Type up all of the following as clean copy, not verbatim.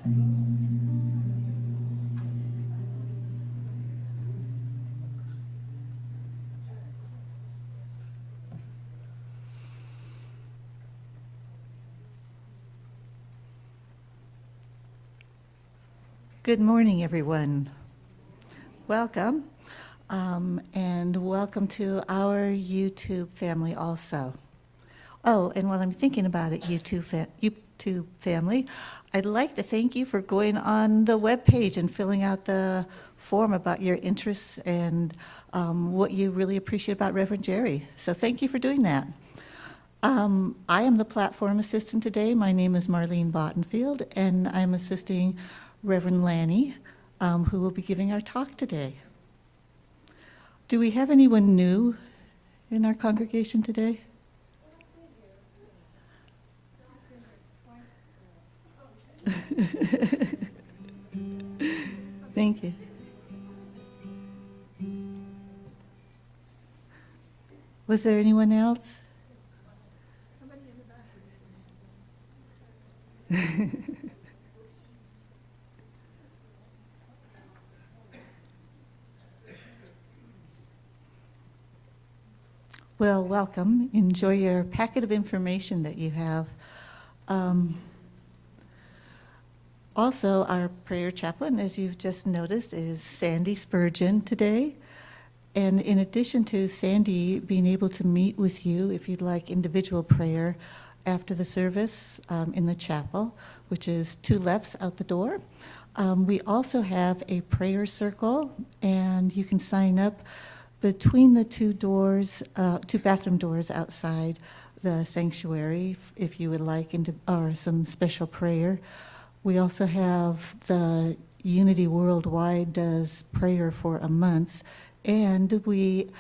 Good morning, everyone. Welcome, and welcome to our YouTube family also. Oh, and while I'm thinking about it, YouTube family, I'd like to thank you for going on the webpage and filling out the form about your interests and what you really appreciate about Reverend Jerry. So thank you for doing that. I am the platform assistant today. My name is Marlene Bottenfield, and I'm assisting Reverend Lani, who will be giving our talk today. Do we have anyone new in our congregation today? Thank you. Was there anyone else? Somebody in the back. Well, welcome. Enjoy your packet of information that you have. Also, our prayer chaplain, as you've just noticed, is Sandy Spurgeon today. And in addition to Sandy being able to meet with you if you'd like individual prayer after the service in the chapel, which is 2 lefts out the door, we also have a prayer circle, and you can sign up between the 2 bathroom doors outside the sanctuary if you would like or some special prayer. We also have the Unity Worldwide does prayer for a month, and we,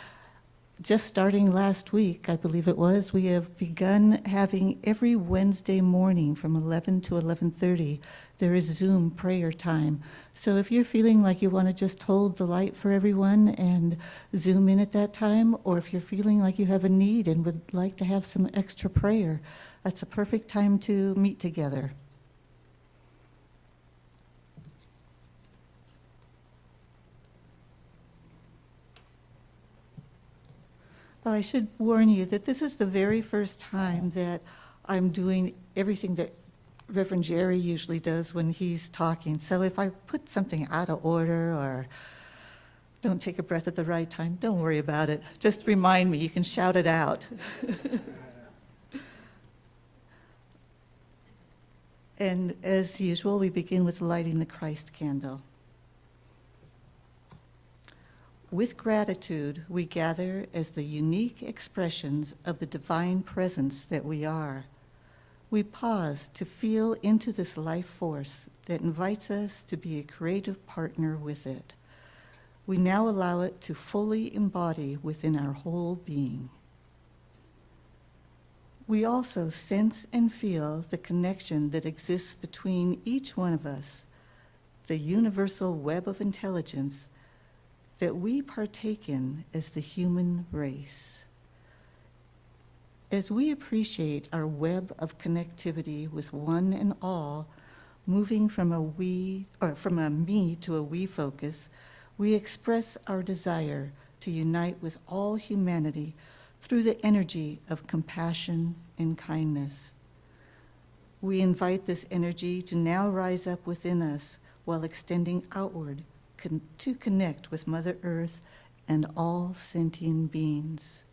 just starting last week, I believe it was, we have begun having every Wednesday morning from 11 to 11:30, there is Zoom prayer time. So if you're feeling like you want to just hold the light for everyone and Zoom in at that time, or if you're feeling like you have a need and would like to have some extra prayer, that's a perfect time to meet together. Well, I should warn you that this is the very first time that I'm doing everything that Reverend Jerry usually does when he's talking. So if I put something out of order or don't take a breath at the right time, don't worry about it. Just remind me, you can shout it out. And as usual, we begin with lighting the Christ candle. With gratitude, we gather as the unique expressions of the divine presence that we are. We pause to feel into this life force that invites us to be a creative partner with it. We now allow it to fully embody within our whole being. We also sense and feel the connection that exists between each one of us, the universal web of intelligence that we partake in as the human race. As we appreciate our web of connectivity with one and all, moving from a me to a we focus, we express our desire to unite with all humanity through the energy of compassion and kindness. We invite this energy to now rise up within us while extending outward to connect with Mother Earth and all sentient beings.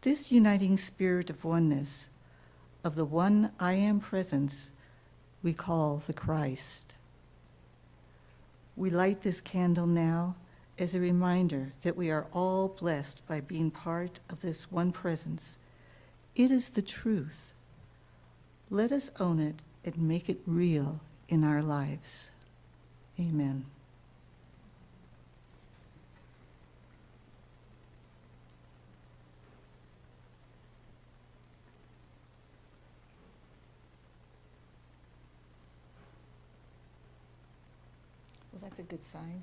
This uniting spirit of oneness, of the one I am presence, we call the Christ. We light this candle now as a reminder that we are all blessed by being part of this one presence. It is the truth. Let us own it and make it real in our lives. Amen. Well, that's a good sign.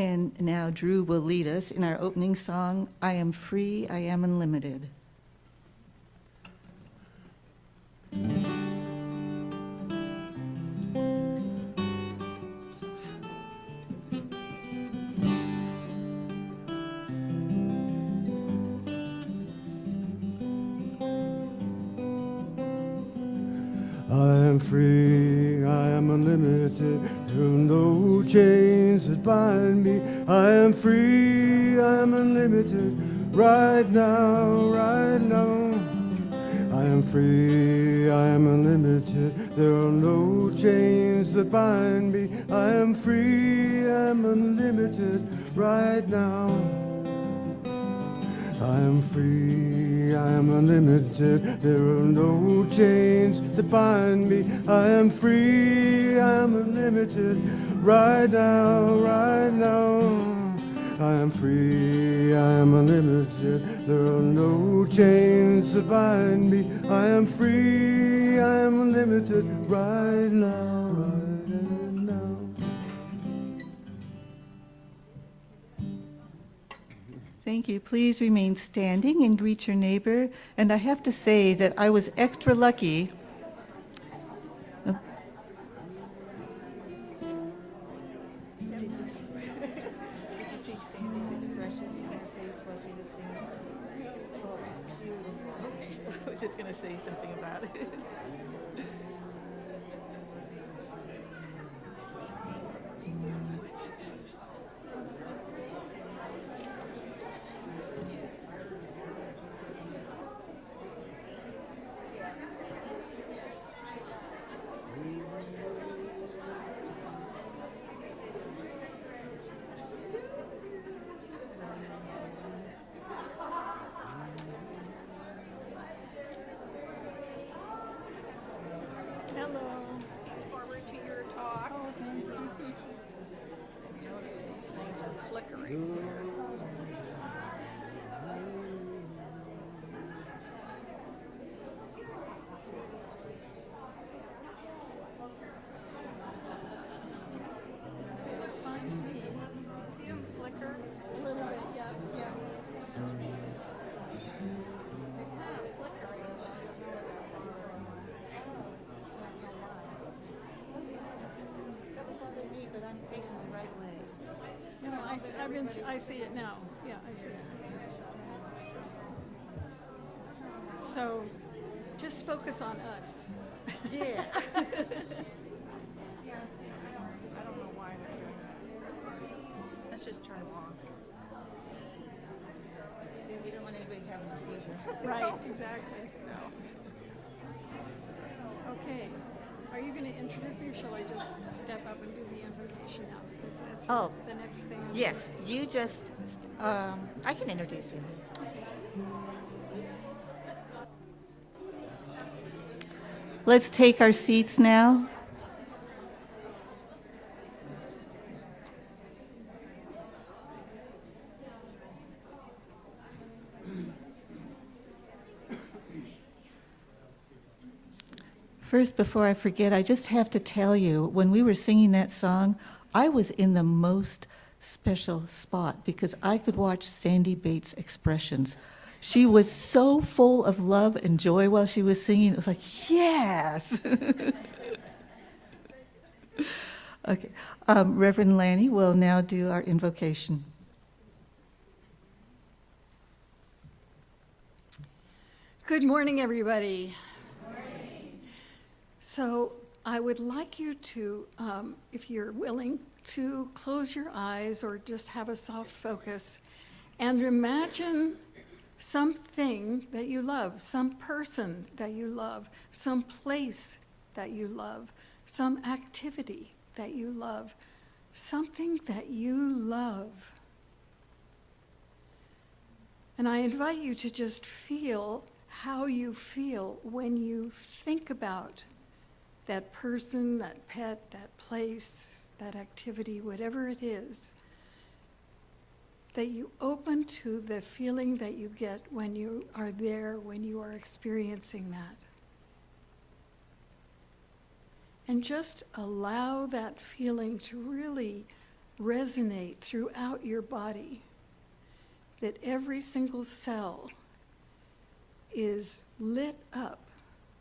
And now Drew will lead us in our opening song, I Am Free, I Am Unlimited. I am free, I am unlimited, there are no chains that bind me. I am free, I am unlimited, right now, right now. I am free, I am unlimited, there are no chains that bind me. I am free, I am unlimited, right now. I am free, I am unlimited, there are no chains that bind me. I am free, I am unlimited, right now, right now. I am free, I am unlimited, there are no chains that bind me. I am free, I am unlimited, right now, right now. Thank you. Please remain standing and greet your neighbor. And I have to say that I was extra lucky. Oh. Did you see Sandy's expression in her face while she was singing? Oh, it was beautiful. I was just going to say something about it. Hello. Forward to your talk. Notice these things are flickering here. They look fine to me. See them flicker? A little bit, yeah, yeah. They're kind of flickering. Doesn't bother me, but I'm facing the right way. No, I see it now. Yeah, I see it. So, just focus on us. Yeah. I don't know why they're doing that. Let's just turn them off. We don't want anybody having a seizure. Right, exactly. Okay. Are you going to introduce me, or shall I just step up and do the invocation now? Because that's the next thing. Yes, you just, I can introduce you. Let's take our seats now. First, before I forget, I just have to tell you, when we were singing that song, I was in the most special spot because I could watch Sandy Bates' expressions. She was so full of love and joy while she was singing. It was like, yes. Okay. Reverend Lani will now do our invocation. Good morning, everybody. So I would like you to, if you're willing, to close your eyes or just have a soft focus and imagine something that you love, some person that you love, some place that you love, some activity that you love, something that you love. And I invite you to just feel how you feel when you think about that person, that pet, that place, that activity, whatever it is, that you open to the feeling that you get when you are there, when you are experiencing that. And just allow that feeling to really resonate throughout your body, that every single cell is lit up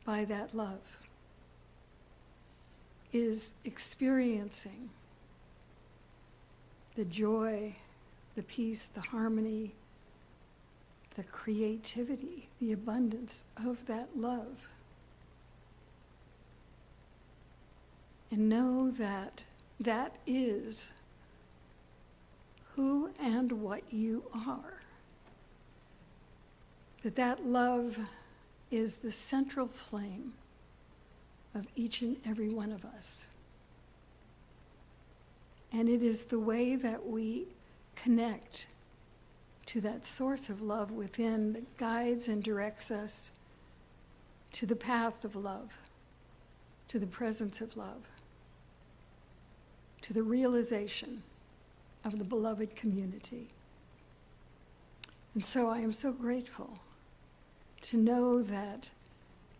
by that love, is experiencing the joy, the peace, the harmony, the creativity, the abundance of that love. And know that that is who and what you are. That love is the central flame of each and every one of us. And it is the way that we connect to that source of love within that guides and directs us to the path of love, to the presence of love, to the realization of the beloved community. And so I am so grateful to know that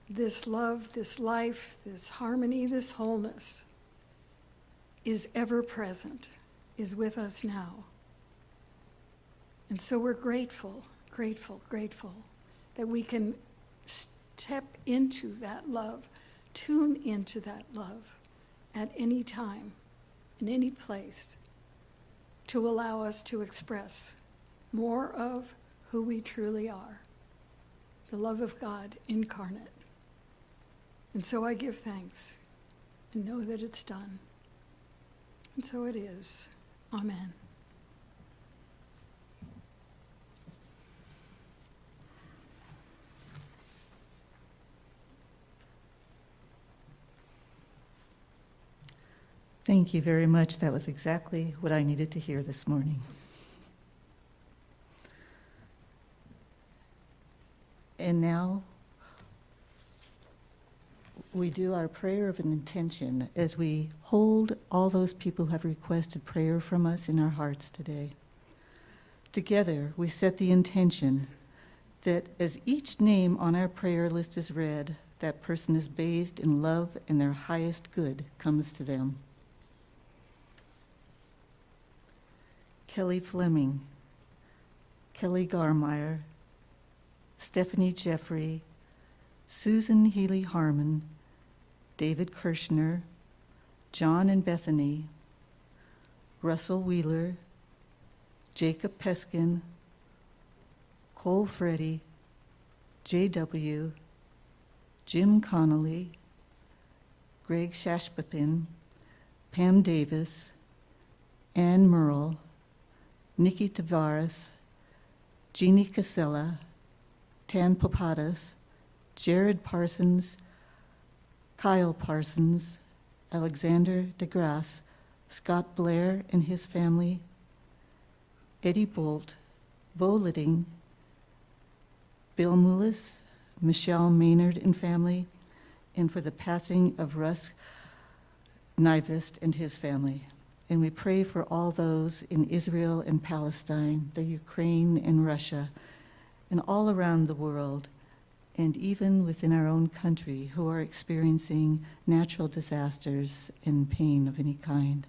this love, this life, this harmony, this wholeness is ever present, is with us now. And so we're grateful, grateful, grateful that we can step into that love, tune into that love at any time, in any place, to allow us to express more of who we truly are, the love of God incarnate. And so I give thanks and know that it's done. And so it is. Amen. Thank you very much. That was exactly what I needed to hear this morning. And now we do our prayer of an intention as we hold all those people who have requested prayer from us in our hearts today. Together, we set the intention that as each name on our prayer list is read, that person is bathed in love and their highest good comes to them. Kelly Fleming, Kelly Garmeyer, Stephanie Jeffrey, Susan Healy Harmon, David Kirshner, John and Bethany, Russell Wheeler, Jacob Peskin, Cole Freddy, J.W., Jim Connolly, Greg Shashpapin, Pam Davis, Ann Merle, Nikki Tavares, Jeannie Casella, Tan Popadas, Jared Parsons, Kyle Parsons, Alexander DeGrasse, Scott Blair and his family, Eddie Bolt, Bo Litting, Bill Mullis, Michelle Maynard and family, and for the passing of Russ Nivest and his family. And we pray for all those in Israel and Palestine, the Ukraine and Russia, and all around the world, and even within our own country, who are experiencing natural disasters and pain of any kind.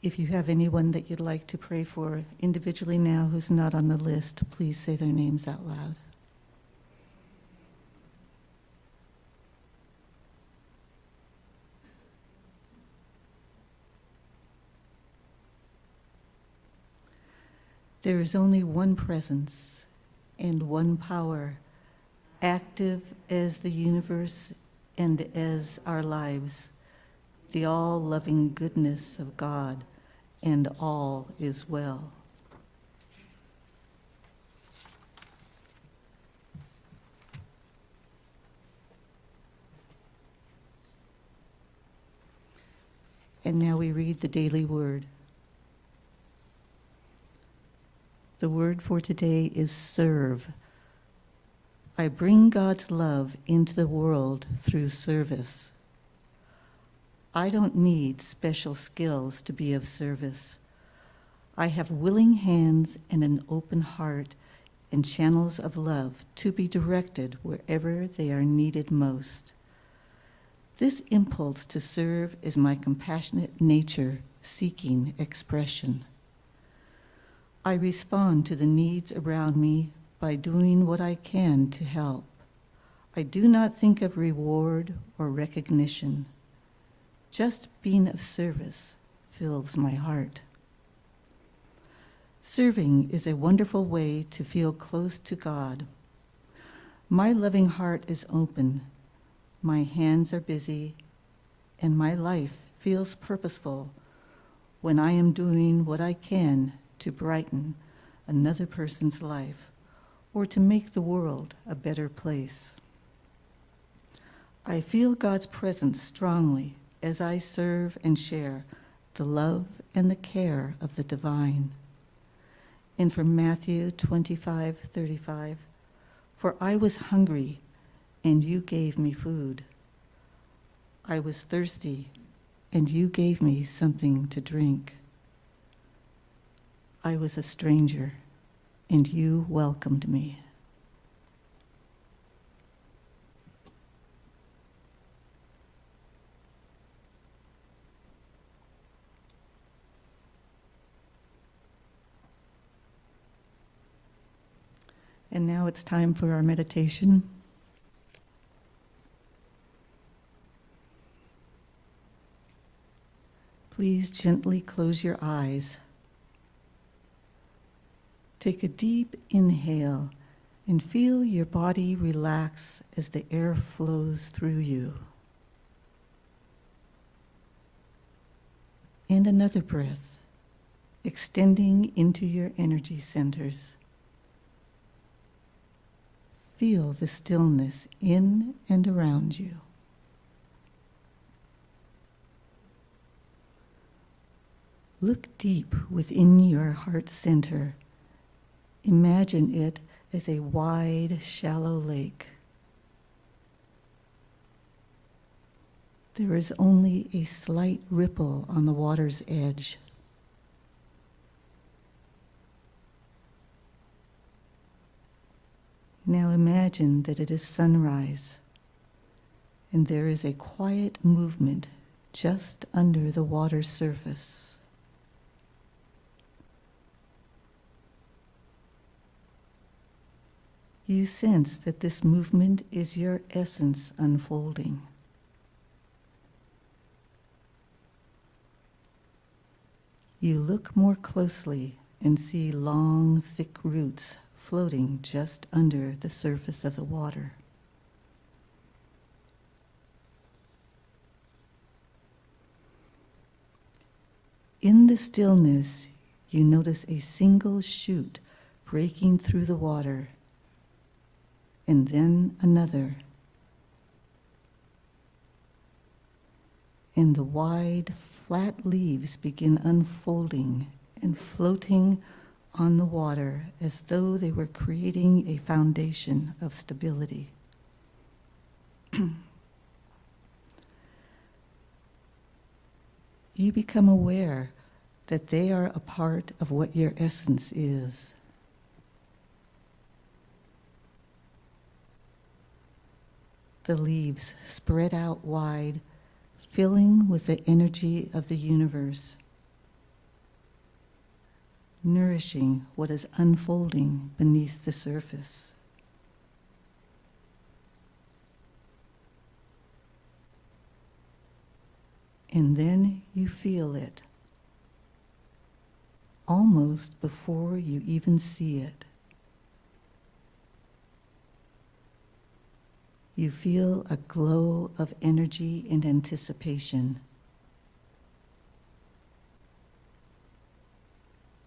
If you have anyone that you'd like to pray for individually now who's not on the list, please say their names out loud. There is only one presence and one power, active as the universe and as our lives, the all-loving goodness of God, and all is well. And now we read the daily word. The word for today is serve. I bring God's love into the world through service. I don't need special skills to be of service. I have willing hands and an open heart and channels of love to be directed wherever they are needed most. This impulse to serve is my compassionate nature seeking expression. I respond to the needs around me by doing what I can to help. I do not think of reward or recognition. Just being of service fills my heart. Serving is a wonderful way to feel close to God. My loving heart is open, my hands are busy, and my life feels purposeful when I am doing what I can to brighten another person's life or to make the world a better place. I feel God's presence strongly as I serve and share the love and the care of the divine. And from Matthew 25:35, for I was hungry, and you gave me food. I was thirsty, and you gave me something to drink. I was a stranger, and you welcomed me. And now it's time for our meditation. Please gently close your eyes. Take a deep inhale and feel your body relax as the air flows through you. And another breath, extending into your energy centers. Feel the stillness in and around you. Look deep within your heart center. Imagine it as a wide, shallow lake. There is only a slight ripple on the water's edge. Now imagine that it is sunrise, and there is a quiet movement just under the water's surface. You sense that this movement is your essence unfolding. You look more closely and see long, thick roots floating just under the surface of the water. In the stillness, you notice a single shoot breaking through the water, and then another. And the wide, flat leaves begin unfolding and floating on the water as though they were creating a foundation of stability. You become aware that they are a part of what your essence is. The leaves spread out wide, filling with the energy of the universe, nourishing what is unfolding beneath the surface. And then you feel it, almost before you even see it. You feel a glow of energy and anticipation.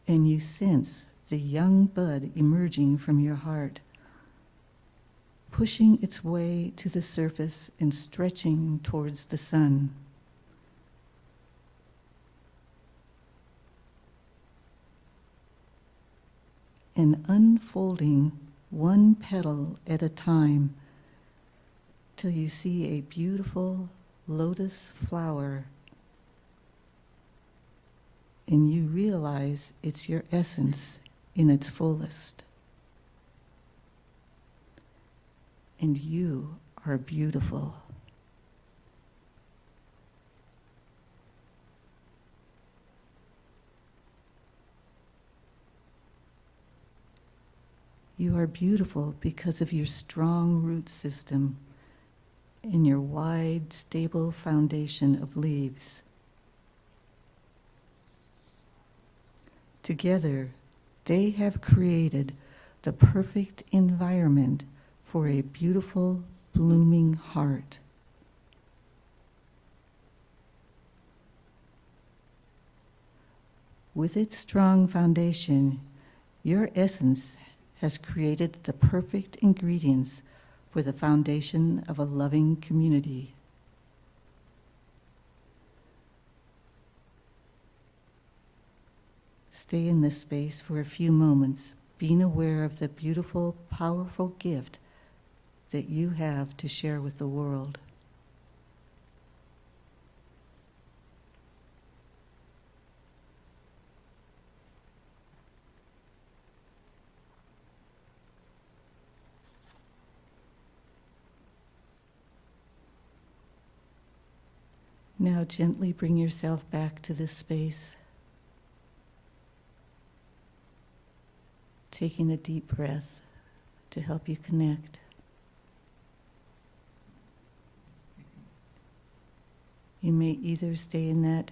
And you sense the young bud emerging from your heart, pushing its way to the surface and stretching towards the sun. And unfolding one petal at a time till you see a beautiful lotus flower, and you realize it's your essence in its fullest. And you are beautiful. You are beautiful because of your strong root system and your wide, stable foundation of leaves. Together, they have created the perfect environment for a beautiful, blooming heart. With its strong foundation, your essence has created the perfect ingredients for the foundation of a loving community. Stay in this space for a few moments, being aware of the beautiful, powerful gift that you have to share with the world. Now gently bring yourself back to this space, taking a deep breath to help you connect. You may either stay in that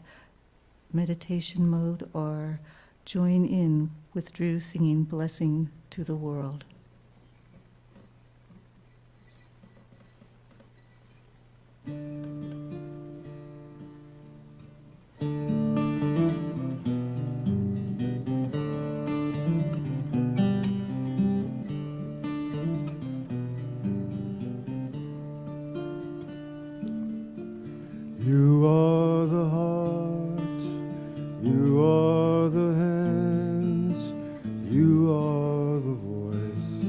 meditation mode or join in with Drew singing Blessing to the World. You are the heart, you are the hands, you are the voice,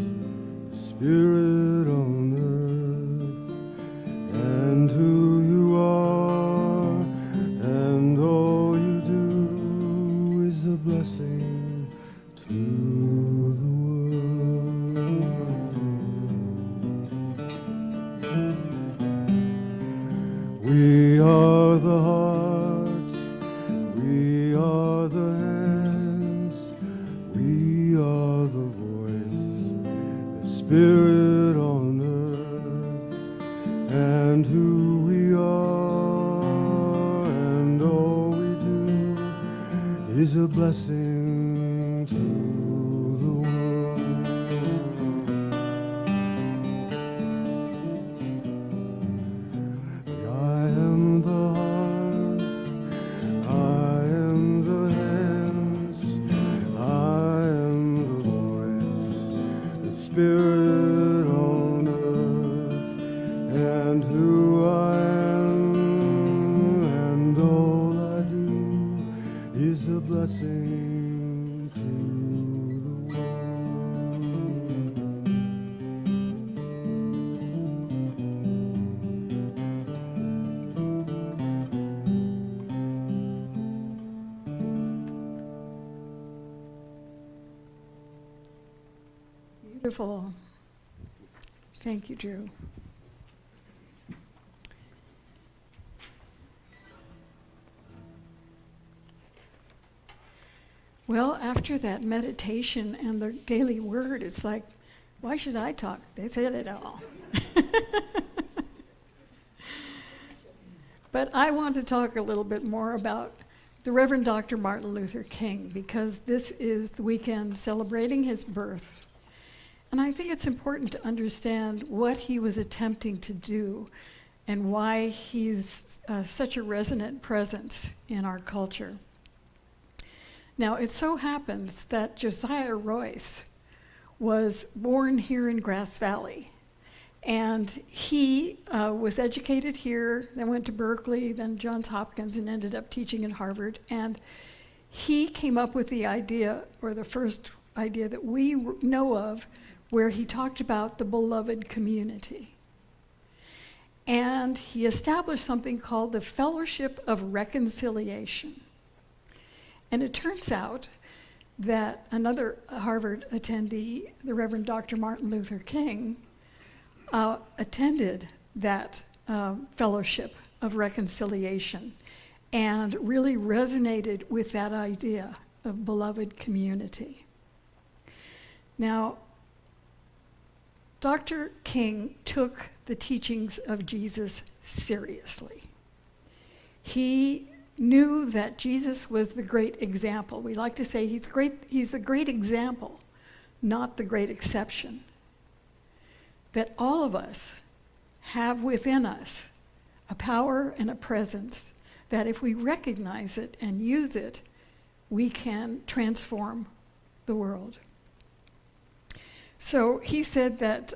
the spirit on earth, and who you are, and all you do is a blessing to the world. We are the heart, we are the hands, we are the voice, the spirit on earth, and who we are, and all we do is a blessing to the world. I am the heart, I am the hands, I am the voice, the spirit on earth, and who I am, and all I do is a blessing to the world. Beautiful. Thank you, Drew. Well, after that meditation and the daily word, it's like, why should I talk? They said it all. But I want to talk a little bit more about the Reverend Dr. Martin Luther King, because this is the weekend celebrating his birth. And I think it's important to understand what he was attempting to do and why he's such a resonant presence in our culture. Now, it so happens that Josiah Royce was born here in Grass Valley. And he was educated here, then went to Berkeley, then Johns Hopkins, and ended up teaching at Harvard. And he came up with the idea, or the first idea that we know of, where he talked about the beloved community. And he established something called the Fellowship of Reconciliation. And it turns out that another Harvard attendee, the Reverend Dr. Martin Luther King, attended that Fellowship of Reconciliation and really resonated with that idea of beloved community. Now, Dr. King took the teachings of Jesus seriously. He knew that Jesus was the great example. We like to say he's the great example, not the great exception. That all of us have within us a power and a presence that if we recognize it and use it, we can transform the world. So he said that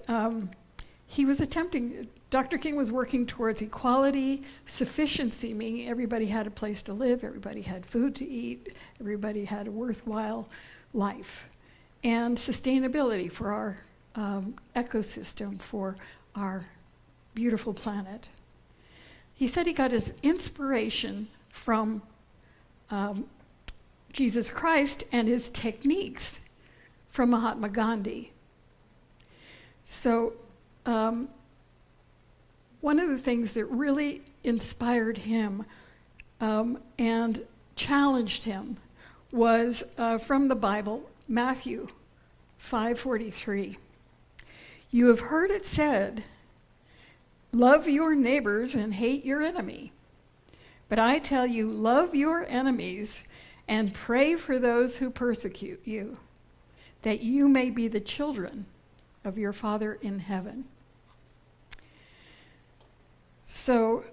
he was attempting, Dr. King was working towards equality, sufficiency, meaning everybody had a place to live, everybody had food to eat, everybody had a worthwhile life, and sustainability for our ecosystem, for our beautiful planet. He said he got his inspiration from Jesus Christ and his techniques from Mahatma Gandhi. So one of the things that really inspired him and challenged him was from the Bible, Matthew 5:43. You have heard it said, love your neighbors and hate your enemy. But I tell you, love your enemies and pray for those who persecute you, that you may be the children of your Father in heaven. So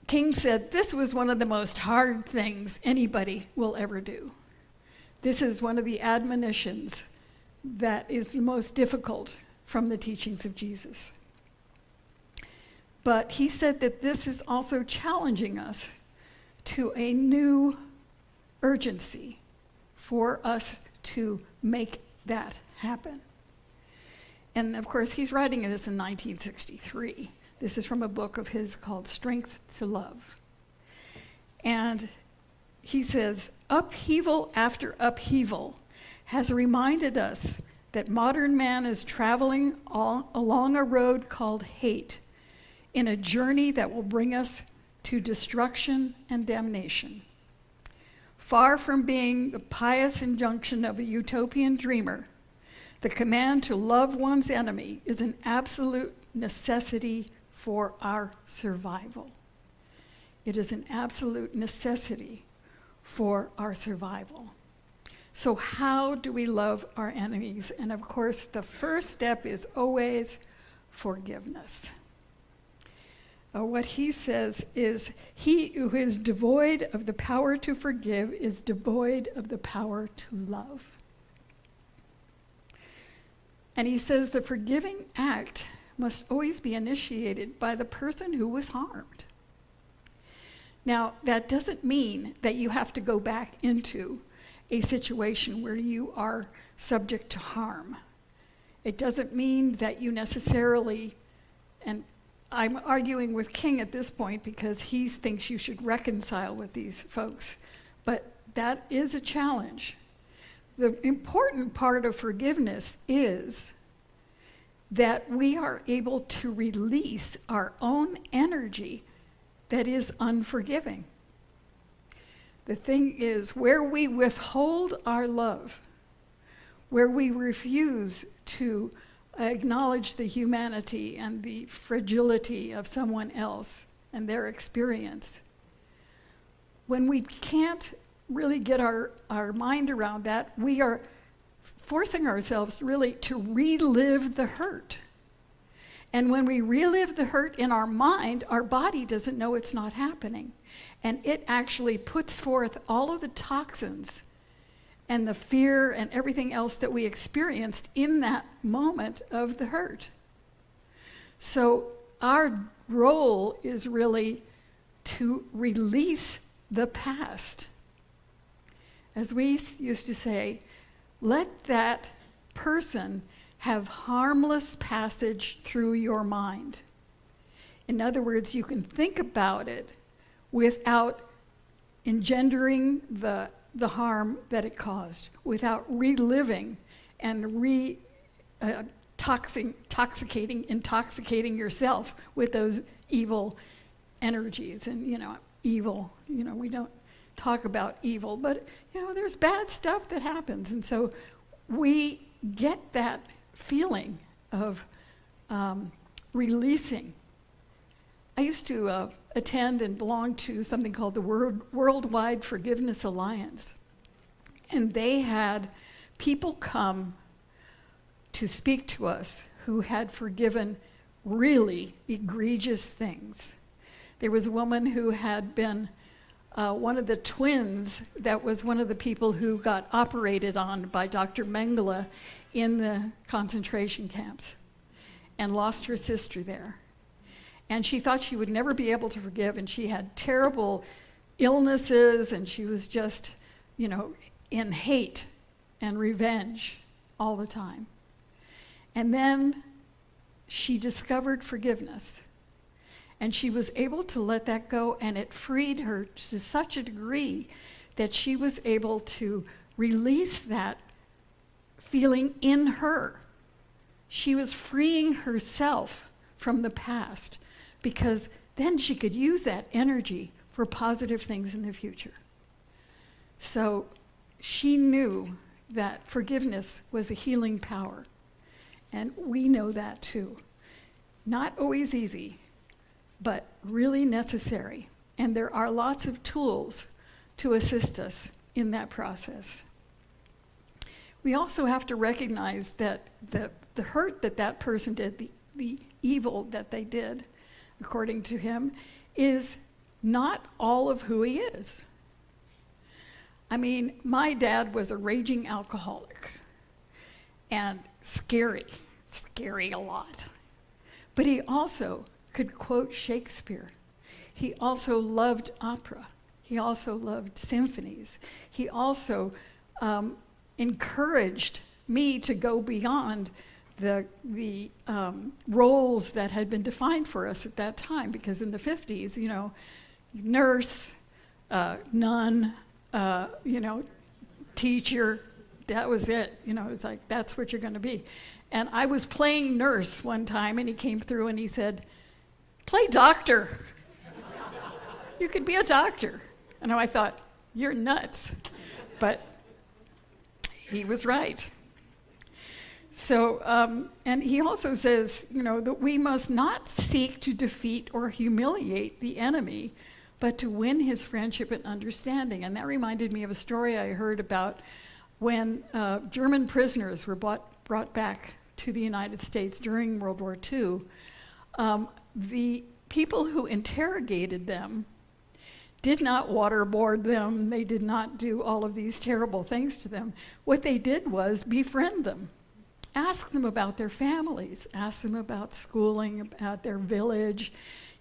King said this was one of the most hard things anybody will ever do. This is one of the admonitions that is the most difficult from the teachings of Jesus. But he said that this is also challenging us to a new urgency for us to make that happen. And of course, he's writing this in 1963. This is from a book of his called Strength to Love. And he says, upheaval after upheaval has reminded us that modern man is traveling along a road called hate in a journey that will bring us to destruction and damnation. Far from being the pious injunction of a utopian dreamer, the command to love one's enemy is an absolute necessity for our survival. It is an absolute necessity for our survival. So how do we love our enemies? And of course, the first step is always forgiveness. What he says is, he who is devoid of the power to forgive is devoid of the power to love. And he says the forgiving act must always be initiated by the person who was harmed. Now, that doesn't mean that you have to go back into a situation where you are subject to harm. It doesn't mean that you necessarily, and I'm arguing with King at this point because he thinks you should reconcile with these folks, but that is a challenge. The important part of forgiveness is that we are able to release our own energy that is unforgiving. The thing is, where we withhold our love, where we refuse to acknowledge the humanity and the fragility of someone else and their experience, when we can't really get our mind around that, we are forcing ourselves really to relive the hurt. And when we relive the hurt in our mind, our body doesn't know it's not happening. And it actually puts forth all of the toxins and the fear and everything else that we experienced in that moment of the hurt. So our role is really to release the past. As we used to say, let that person have harmless passage through your mind. In other words, you can think about it without engendering the harm that it caused, without reliving and intoxicating yourself with those evil energies. And, evil, we don't talk about evil, but, there's bad stuff that happens. And so we get that feeling of releasing. I used to attend and belong to something called the Worldwide Forgiveness Alliance. And they had people come to speak to us who had forgiven really egregious things. There was a woman who had been one of the twins that was one of the people who got operated on by Dr. Mengele in the concentration camps and lost her sister there. And she thought she would never be able to forgive, and she had terrible illnesses, and she was just, in hate and revenge all the time. And then she discovered forgiveness, and she was able to let that go, and it freed her to such a degree that she was able to release that feeling in her. She was freeing herself from the past, because then she could use that energy for positive things in the future. So she knew that forgiveness was a healing power, and we know that too. Not always easy, but really necessary. And there are lots of tools to assist us in that process. We also have to recognize that the hurt that person did, the evil that they did, according to him, is not all of who he is. I mean, my dad was a raging alcoholic, and scary a lot. But he also could quote Shakespeare. He also loved opera. He also loved symphonies. He also encouraged me to go beyond the roles that had been defined for us at that time, because in the 50s, nurse, nun, teacher, that was it. It's like, that's what you're going to be. And I was playing nurse one time, and he came through and he said, "Play doctor. You could be a doctor." And I thought, you're nuts. But he was right. So, and he also says, that we must not seek to defeat or humiliate the enemy, but to win his friendship and understanding. And that reminded me of a story I heard about when German prisoners were brought back to the United States during World War II. The people who interrogated them did not waterboard them. They did not do all of these terrible things to them. What they did was befriend them. Ask them about their families, ask them about schooling, about their village,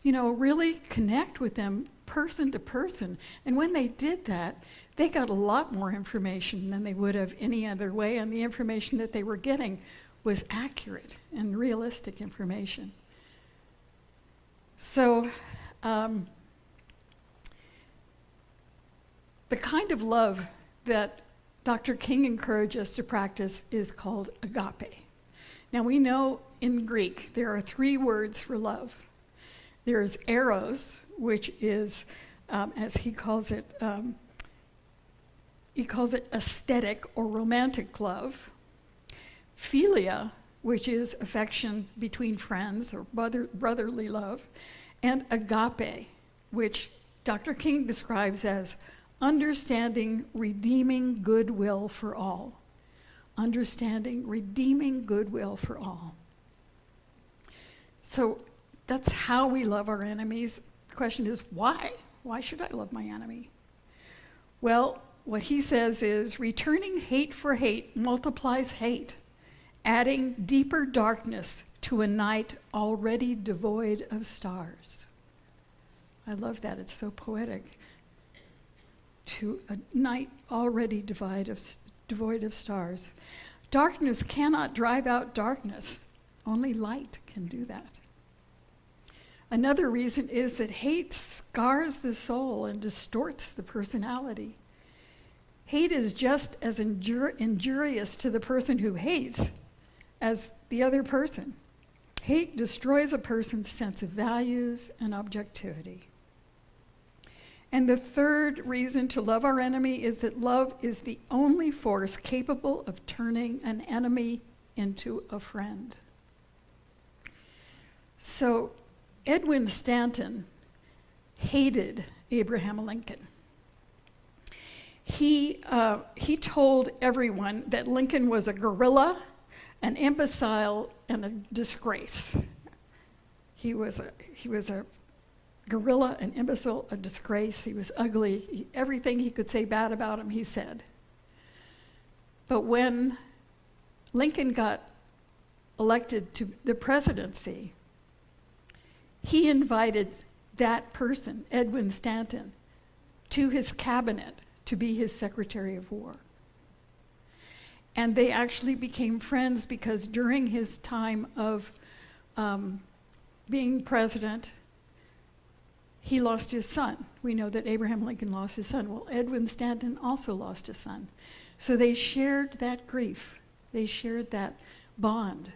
really connect with them person to person. And when they did that, they got a lot more information than they would have any other way, and the information that they were getting was accurate and realistic information. So, the kind of love that Dr. King encouraged us to practice is called agape. Now we know in Greek there are 3 words for love. There's eros, which is, as he calls it aesthetic or romantic love. Philia, which is affection between friends or brotherly love. And agape, which Dr. King describes as understanding, redeeming goodwill for all. Understanding, redeeming goodwill for all. So that's how we love our enemies. The question is, why? Why should I love my enemy? Well, what he says is, returning hate for hate multiplies hate, adding deeper darkness to a night already devoid of stars. I love that. It's so poetic. To a night already devoid of stars. Darkness cannot drive out darkness. Only light can do that. Another reason is that hate scars the soul and distorts the personality. Hate is just as injurious to the person who hates as the other person. Hate destroys a person's sense of values and objectivity. And the third reason to love our enemy is that love is the only force capable of turning an enemy into a friend. So Edwin Stanton hated Abraham Lincoln. He told everyone that Lincoln was a guerrilla, an imbecile, and a disgrace. He was a guerrilla, an imbecile, a disgrace. He was ugly. Everything he could say bad about him, he said. But when Lincoln got elected to the presidency, he invited that person, Edwin Stanton, to his cabinet to be his Secretary of War. And they actually became friends because during his time of being president, he lost his son. We know that Abraham Lincoln lost his son. Well, Edwin Stanton also lost a son. So they shared that grief. They shared that bond.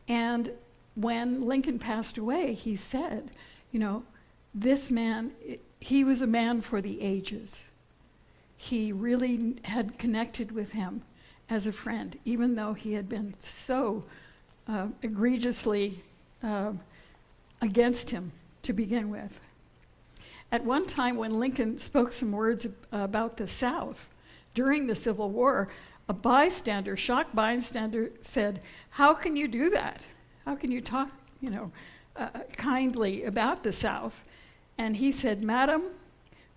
And when Lincoln passed away, he said, this man, he was a man for the ages. He really had connected with him as a friend, even though he had been so egregiously against him to begin with. At one time, when Lincoln spoke some words about the South during the Civil War, a shocked bystander said, "How can you do that? How can you talk, kindly about the South?" And he said, "Madam,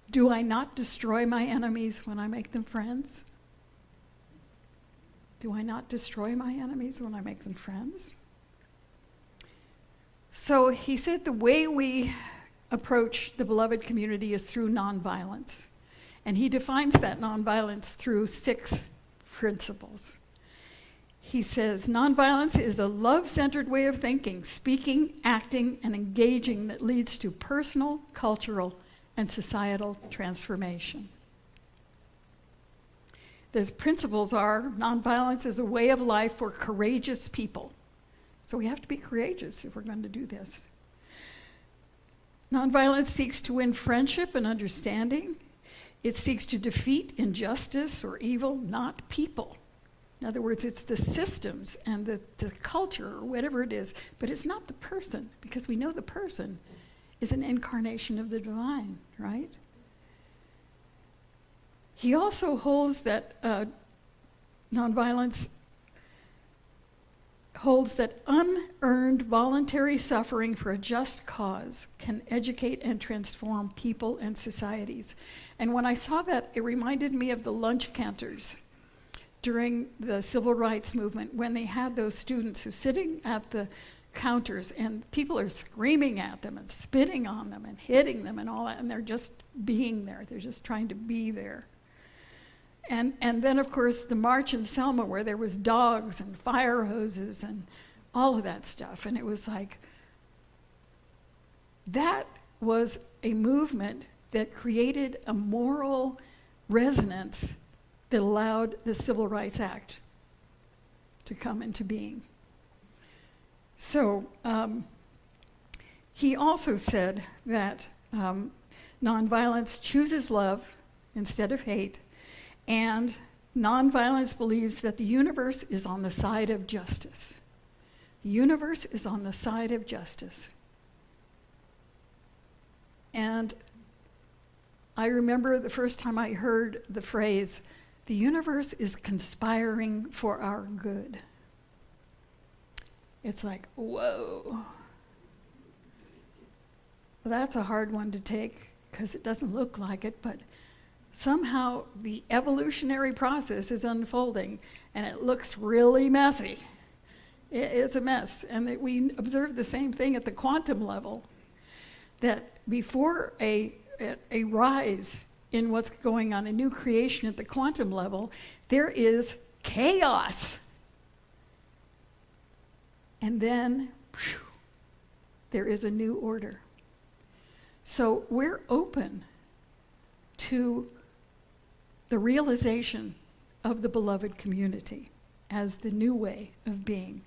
do I not destroy my enemies when I make them friends? Do I not destroy my enemies when I make them friends?" So he said the way we approach the beloved community is through nonviolence. And he defines that nonviolence through 6 principles. He says, nonviolence is a love-centered way of thinking, speaking, acting, and engaging that leads to personal, cultural, and societal transformation. The principles are, nonviolence is a way of life for courageous people. So we have to be courageous if we're going to do this. Nonviolence seeks to win friendship and understanding. It seeks to defeat injustice or evil, not people. In other words, it's the systems and the culture or whatever it is, but it's not the person, because we know the person is an incarnation of the divine, right? He also holds that nonviolence holds that unearned voluntary suffering for a just cause can educate and transform people and societies. And when I saw that, it reminded me of the lunch counters during the civil rights movement, when they had those students who sitting at the counters and people are screaming at them and spitting on them and hitting them and all that, and they're just being there. They're just trying to be there. And then, of course, the march in Selma, where there was dogs and fire hoses and all of that stuff. And it was like, that was a movement that created a moral resonance that allowed the Civil Rights Act to come into being. So he also said that nonviolence chooses love instead of hate, and nonviolence believes that the universe is on the side of justice. The universe is on the side of justice. And I remember the first time I heard the phrase, "The universe is conspiring for our good." It's like, whoa. Well, that's a hard one to take because it doesn't look like it, but somehow the evolutionary process is unfolding and it looks really messy. It is a mess. And that we observe the same thing at the quantum level, that before a rise in what's going on, a new creation at the quantum level, there is chaos. And then, there is a new order. So we're open to the realization of the beloved community as the new way of being.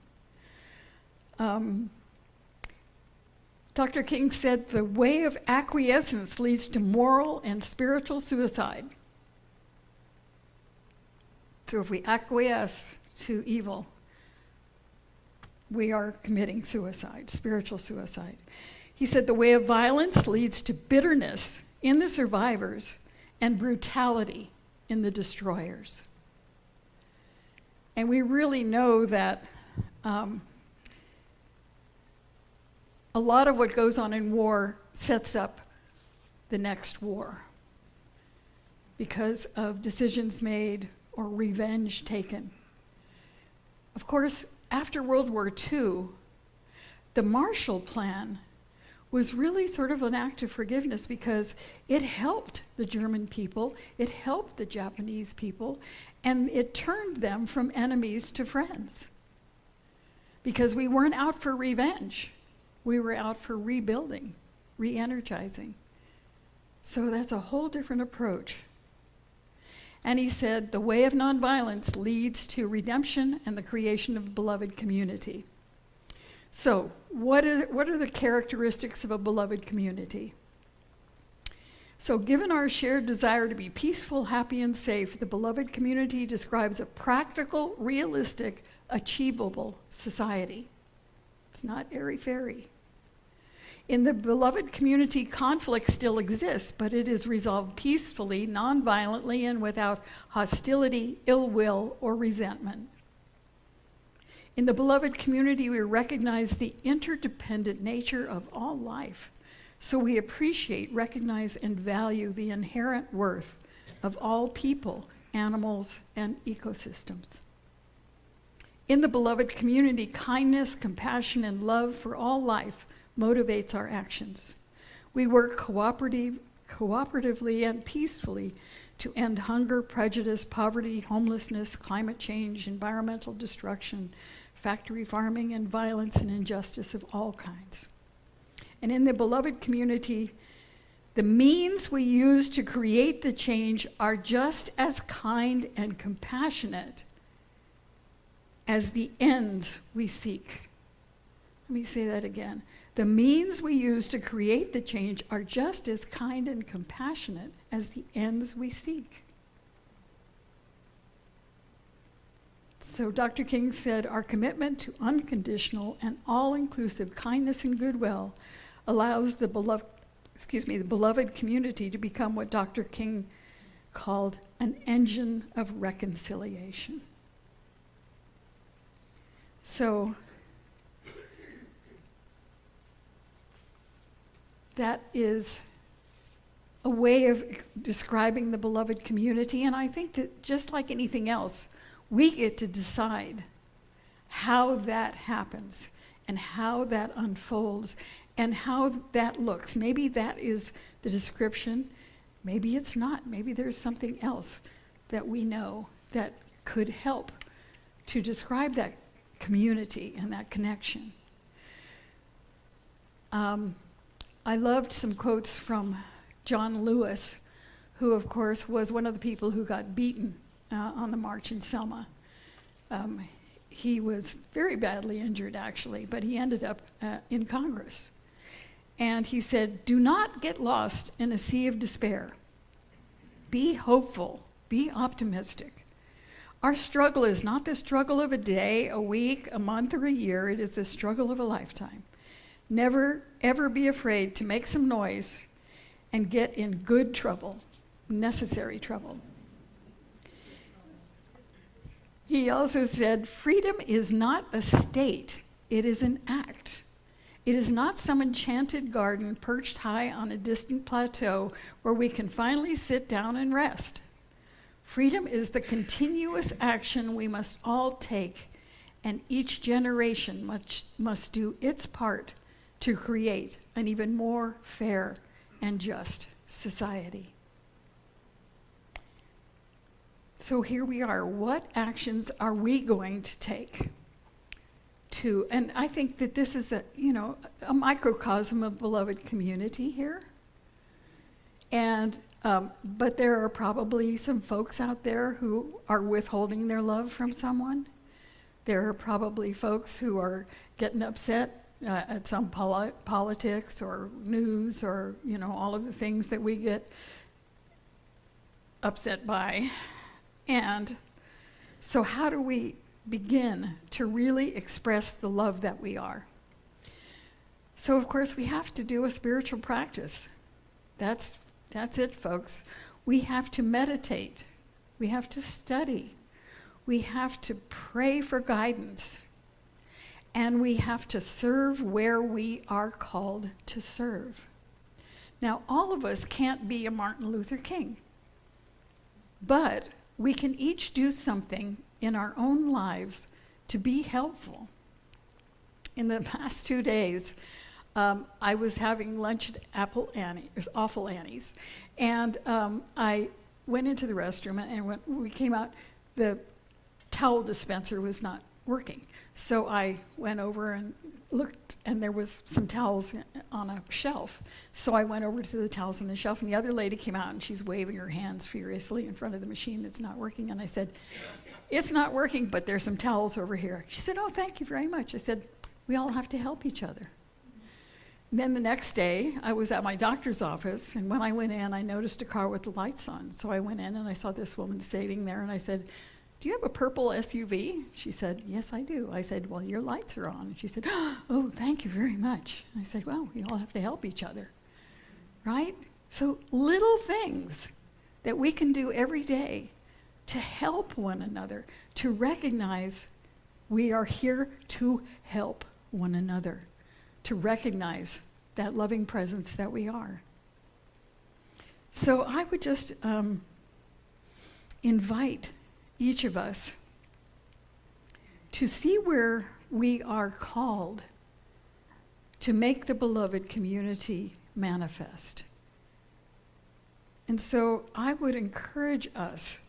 Dr. King said the way of acquiescence leads to moral and spiritual suicide. So if we acquiesce to evil, we are committing suicide, spiritual suicide. He said the way of violence leads to bitterness in the survivors and brutality in the destroyers. And we really know that a lot of what goes on in war sets up the next war because of decisions made or revenge taken. Of course, after World War II, the Marshall Plan was really sort of an act of forgiveness because it helped the German people, it helped the Japanese people, and it turned them from enemies to friends. Because we weren't out for revenge, we were out for rebuilding, re-energizing. So that's a whole different approach. And he said, the way of nonviolence leads to redemption and the creation of a beloved community. So, what are the characteristics of a beloved community? So, given our shared desire to be peaceful, happy, and safe, the beloved community describes a practical, realistic, achievable society. It's not airy-fairy. In the beloved community, conflict still exists, but it is resolved peacefully, non-violently, and without hostility, ill will, or resentment. In the beloved community, we recognize the interdependent nature of all life, so we appreciate, recognize, and value the inherent worth of all people, animals, and ecosystems. In the beloved community, kindness, compassion, and love for all life motivates our actions. We work cooperatively and peacefully to end hunger, prejudice, poverty, homelessness, climate change, environmental destruction, factory farming, and violence and injustice of all kinds. And in the beloved community, the means we use to create the change are just as kind and compassionate as the ends we seek. Let me say that again. The means we use to create the change are just as kind and compassionate as the ends we seek. So Dr. King said, our commitment to unconditional and all-inclusive kindness and goodwill allows the beloved community to become what Dr. King called an engine of reconciliation. So that is a way of describing the beloved community, and I think that just like anything else, we get to decide how that happens and how that unfolds and how that looks. Maybe that is the description, maybe it's not. Maybe there's something else that we know that could help to describe that community and that connection. I loved some quotes from John Lewis, who of course was one of the people who got beaten on the march in Selma. He was very badly injured actually, but he ended up in Congress. And he said, do not get lost in a sea of despair. Be hopeful, be optimistic. Our struggle is not the struggle of a day, a week, a month, or a year. It is the struggle of a lifetime. Never, ever be afraid to make some noise and get in good trouble, necessary trouble. He also said, freedom is not a state, it is an act. It is not some enchanted garden perched high on a distant plateau where we can finally sit down and rest. Freedom is the continuous action we must all take, and each generation must do its part to create an even more fair and just society. So here we are. What actions are we going to take to, and I think that this is a microcosm of beloved community here. And but there are probably some folks out there who are withholding their love from someone. There are probably folks who are getting upset at some politics or news or, all of the things that we get upset by. And so how do we begin to really express the love that we are. So of course we have to do a spiritual practice. That's it, folks. We have to meditate. We have to study. We have to pray for guidance. And we have to serve where we are called to serve. Now, all of us can't be a Martin Luther King, but we can each do something in our own lives to be helpful. In the past 2 days, I was having lunch at Awful Annie's, and I went into the restroom, and when we came out, the towel dispenser was not working. So I went over and looked, and there was some towels on a shelf. So I went over to the towels on the shelf, and the other lady came out, and she's waving her hands furiously in front of the machine that's not working. And I said, "It's not working, but there's some towels over here." She said, "Oh, thank you very much." I said, "We all have to help each other." And then the next day, I was at my doctor's office, and when I went in, I noticed a car with the lights on. So I went in, and I saw this woman sitting there, and I said, "Do you have a purple SUV?" She said, "Yes, I do." I said, "Well, your lights are on." And she said, "Oh, thank you very much." I said, "Well, we all have to help each other," right? So little things that we can do every day to help one another, to recognize we are here to help one another, to recognize that loving presence that we are. So I would just invite each of us to see where we are called to make the beloved community manifest. And so I would encourage us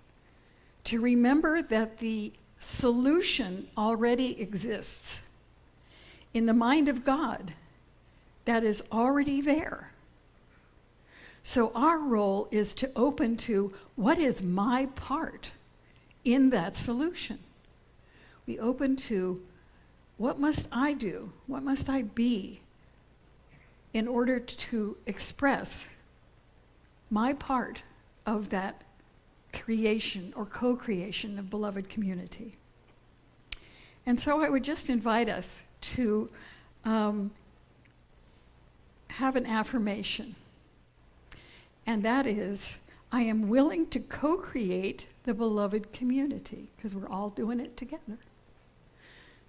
to remember that the solution already exists in the mind of God, that is already there. So our role is to open to what is my part in that solution. We open to what must I do? What must I be in order to express my part of that creation or co-creation of beloved community? And so I would just invite us to have an affirmation. And that is, I am willing to co-create the beloved community, because we're all doing it together.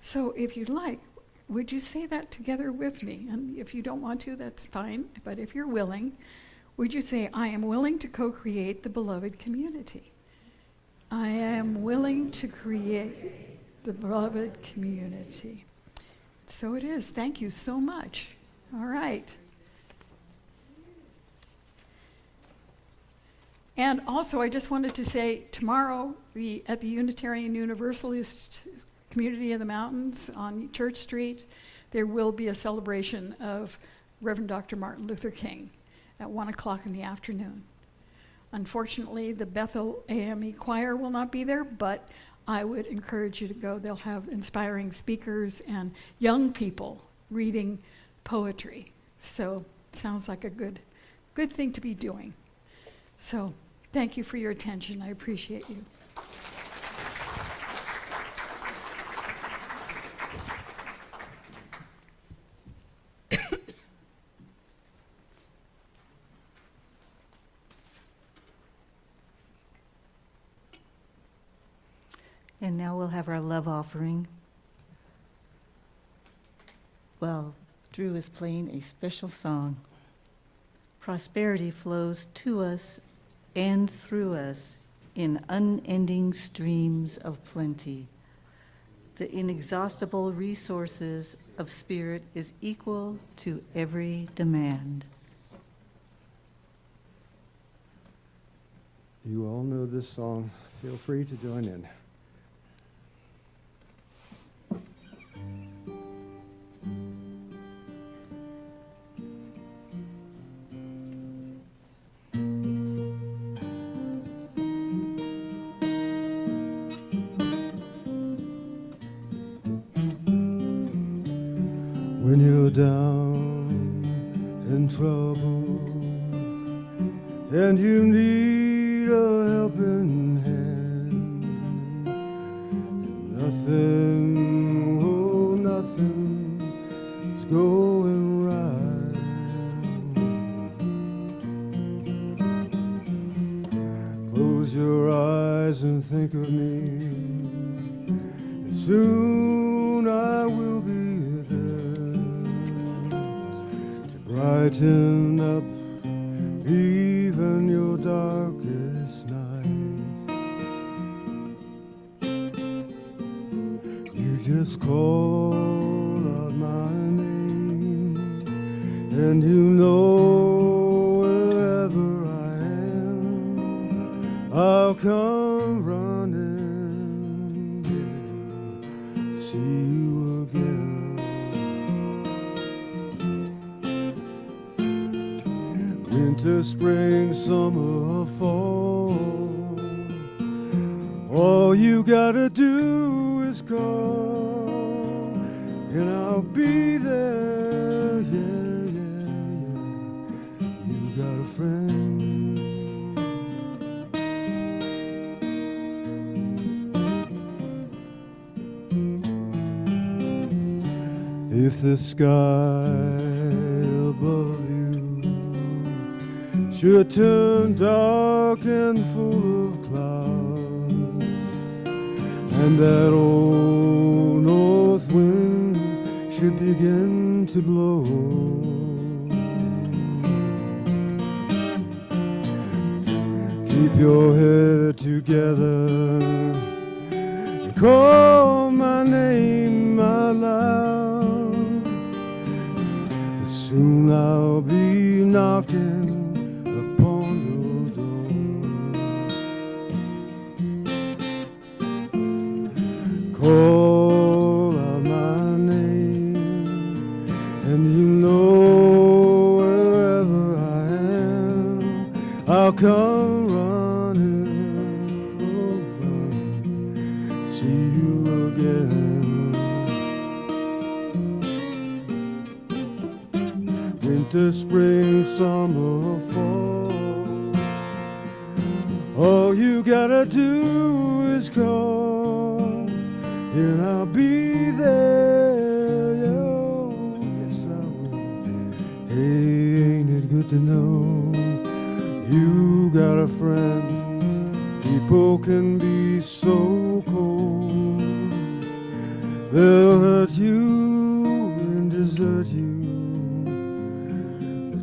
So if you'd like, would you say that together with me? And if you don't want to, that's fine. But if you're willing, would you say, I am willing to co-create the beloved community? I am willing to create the beloved community. So it is. Thank you so much. All right. And also, I just wanted to say, tomorrow, at the Unitarian Universalist Community of the Mountains on Church Street, there will be a celebration of Reverend Dr. Martin Luther King at 1 o'clock in the afternoon. Unfortunately, the Bethel AME choir will not be there, but I would encourage you to go. They'll have inspiring speakers and young people reading poetry. So it sounds like a good thing to be doing. So thank you for your attention. I appreciate you. And now we'll have our love offering. Well, Drew is playing a special song. Prosperity flows to us and through us in unending streams of plenty. The inexhaustible resources of spirit is equal to every demand. You all know this song. Feel free to join in. When you're down in trouble and you need a helping hand, and Nothing, oh, nothing is going right. Close your eyes and think of me, and soon I will be there to brighten up even your darkest nights. You just call out my name, and you know wherever I am, I'll come running, yeah, see you again. Winter, spring, summer, fall, all you gotta do is call, and I'll be there, yeah, yeah, yeah. You got a friend. If the sky above you should turn dark and full of clouds, and that old north wind should begin to blow, keep your head together and call my name out loud. Soon I'll be knocking upon your door. Call out my name, and you know wherever I am, I'll come running, oh, running, see you again. Winter, spring, summer, fall, all you gotta do is call, and I'll be there, yo, yes I will. Hey, ain't it good to know you got a friend? People can be so cold, they'll hurt you and desert you,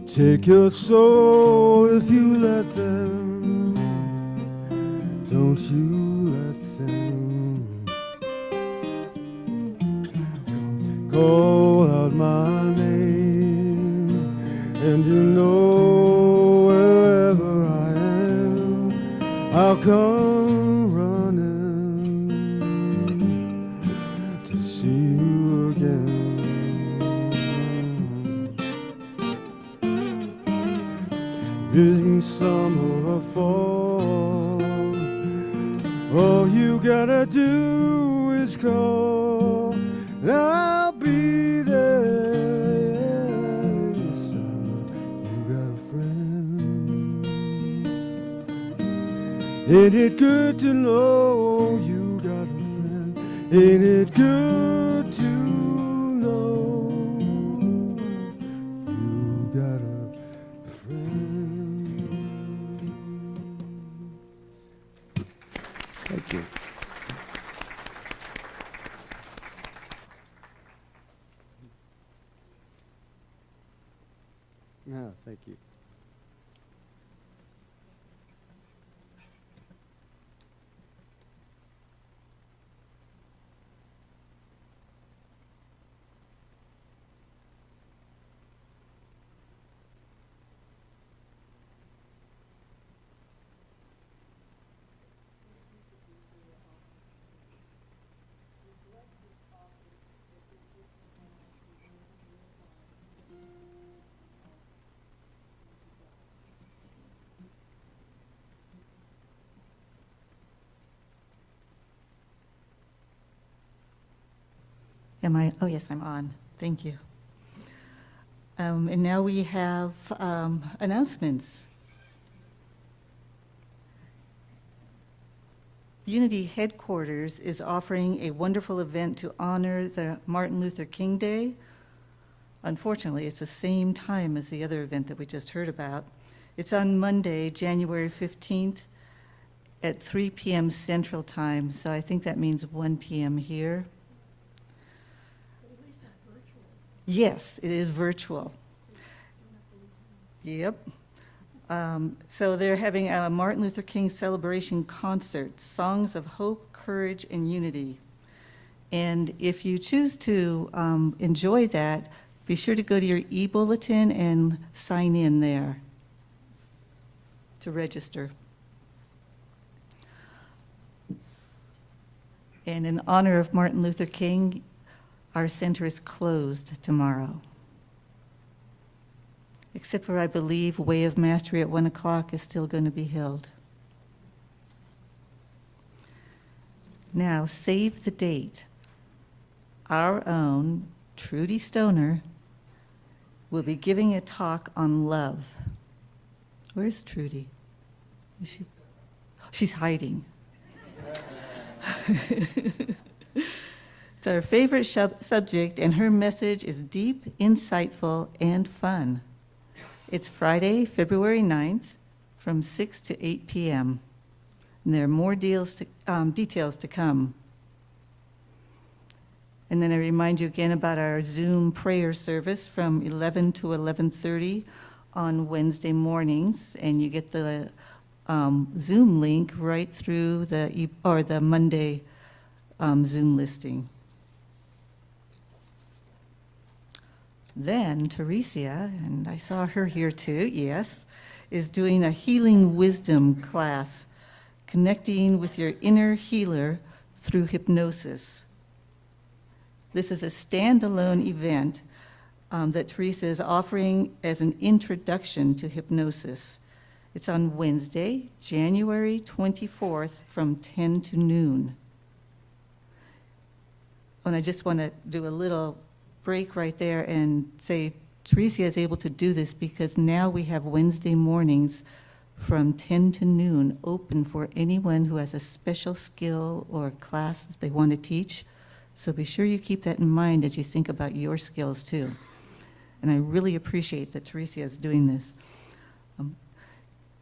take your soul if you let them. Don't you let them. Call out my name, and you know wherever I am, I'll come running to see you again. In summer or fall, all you gotta do is call, and I'll be there. Yes, you got a friend. Ain't it good to know you got a friend? Ain't it good to know you got a friend? Thank you. No, thank you. Am I? Oh, yes, I'm on. Thank you. And now we have announcements. Unity Headquarters is offering a wonderful event to honor the Martin Luther King Day. Unfortunately, it's the same time as the other event that we just heard about. It's on Monday, January 15th at 3 p.m. Central Time, so I think that means 1 p.m. here. At least that's virtual. Yes, it is virtual. Yep. So they're having a Martin Luther King celebration concert, Songs of Hope, Courage, and Unity. And if you choose to enjoy that, be sure to go to your e-bulletin and sign in there to register. And in honor of Martin Luther King, our center is closed tomorrow. Except for, I believe, Way of Mastery at 1 o'clock is still going to be held. Now, save the date. Our own Trudy Stoner will be giving a talk on love. Where's Trudy? Is she? She's hiding. It's our favorite subject, and her message is deep, insightful, and fun. It's Friday, February 9th, from 6 to 8 p.m. And there are more details to come. And then I remind you again about our Zoom prayer service from 11 to 11:30 on Wednesday mornings, and you get the Zoom link right through the Monday Zoom listing. Then Teresia, and I saw her here too, yes, is doing a healing wisdom class, connecting with your inner healer through hypnosis. This is a standalone event that Teresa is offering as an introduction to hypnosis. It's on Wednesday, January 24th from 10 to noon. And I just want to do a little break right there and say Teresa is able to do this because now we have Wednesday mornings from 10 to noon open for anyone who has a special skill or class that they want to teach. So be sure you keep that in mind as you think about your skills too. And I really appreciate that Teresa is doing this.